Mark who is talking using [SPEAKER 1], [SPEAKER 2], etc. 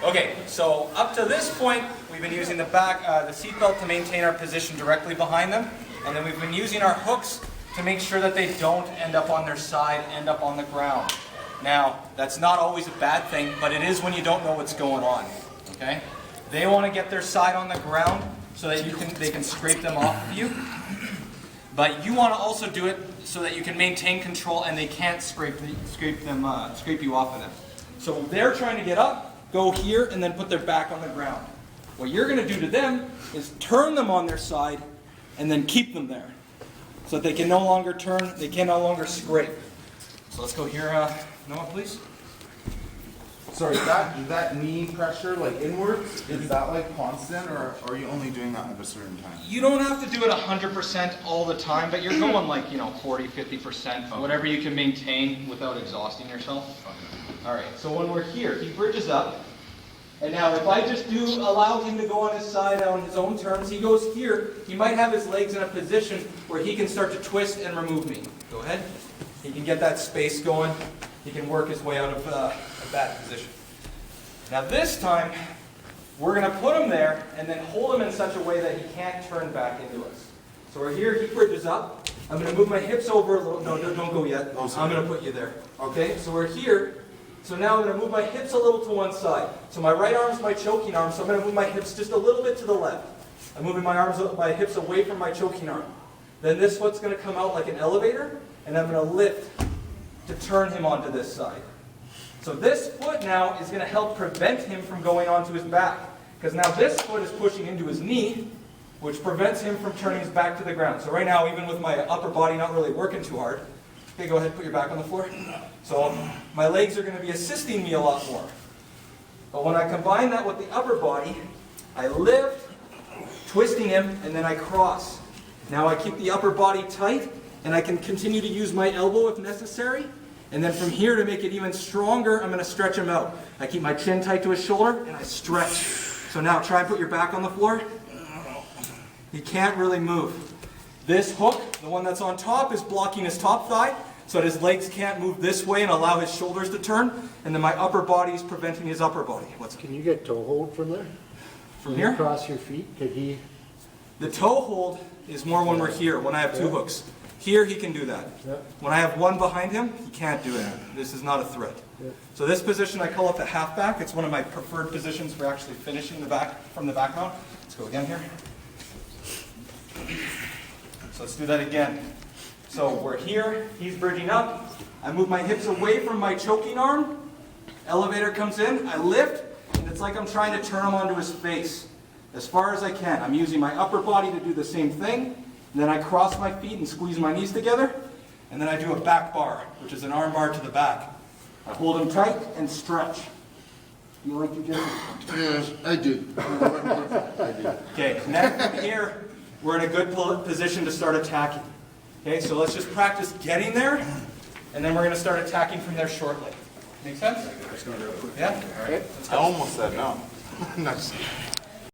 [SPEAKER 1] Okay, so up to this point, we've been using the seat belt to maintain our position directly behind them, and then we've been using our hooks to make sure that they don't end up on their side, end up on the ground. Now, that's not always a bad thing, but it is when you don't know what's going on. Okay? They want to get their side on the ground so that they can scrape them off of you. But you want to also do it so that you can maintain control and they can't scrape you off of them. So they're trying to get up, go here, and then put their back on the ground. What you're going to do to them is turn them on their side and then keep them there so that they can no longer turn, they can no longer scrape. So let's go here, Noah, please.
[SPEAKER 2] Sorry, that knee pressure, like inwards, is that like constant, or are you only doing that at a certain time?
[SPEAKER 1] You don't have to do it 100% all the time, but you're going like, 40, 50%, whatever you can maintain without exhausting yourself. All right, so when we're here, he bridges up. And now if I just allow him to go on his side on his own terms, he goes here, he might have his legs in a position where he can start to twist and remove me. Go ahead. He can get that space going. He can work his way out of that position. Now this time, we're going to put him there and then hold him in such a way that he can't turn back into us. So we're here, he bridges up. I'm going to move my hips over a little. No, don't go yet. I'm going to put you there. Okay, so we're here. So now I'm going to move my hips a little to one side. So my right arm is my choking arm, so I'm going to move my hips just a little bit to the left. I'm moving my hips away from my choking arm. Then this foot's going to come out like an elevator, and I'm going to lift to turn him onto this side. So this foot now is going to help prevent him from going onto his back. Because now this foot is pushing into his knee, which prevents him from turning his back to the ground. So right now, even with my upper body not really working too hard, okay, go ahead and put your back on the floor. So my legs are going to be assisting me a lot more. But when I combine that with the upper body, I lift, twisting him, and then I cross. Now I keep the upper body tight, and I can continue to use my elbow if necessary. And then from here, to make it even stronger, I'm going to stretch him out. I keep my chin tight to his shoulder, and I stretch. So now try and put your back on the floor. He can't really move. This hook, the one that's on top, is blocking his top thigh, so that his legs can't move this way and allow his shoulders to turn. And then my upper body is preventing his upper body.
[SPEAKER 3] Can you get toe hold from there?
[SPEAKER 1] From here?
[SPEAKER 3] Across your feet? Could he?
[SPEAKER 1] The toe hold is more when we're here, when I have two hooks. Here he can do that.
[SPEAKER 3] Yeah.
[SPEAKER 1] When I have one behind him, he can't do it. This is not a threat.
[SPEAKER 3] Yeah.
[SPEAKER 1] So this position I call it the half back. It's one of my preferred positions for actually finishing the back from the back mount. Let's go again here. So let's do that again. So we're here, he's bridging up. I move my hips away from my choking arm. Elevator comes in, I lift, and it's like I'm trying to turn him onto his face as far as I can. I'm using my upper body to do the same thing. And then I cross my feet and squeeze my knees together. And then I do a back bar, which is an arm bar to the back. I hold him tight and stretch. You like Jiu-Jitsu?
[SPEAKER 2] Yes, I do. I do.
[SPEAKER 1] Okay, now from here, we're in a good position to start attacking. Okay, so let's just practice getting there, and then we're going to start attacking from there shortly. Make sense? Yeah? All right.
[SPEAKER 2] I almost said no. Nice.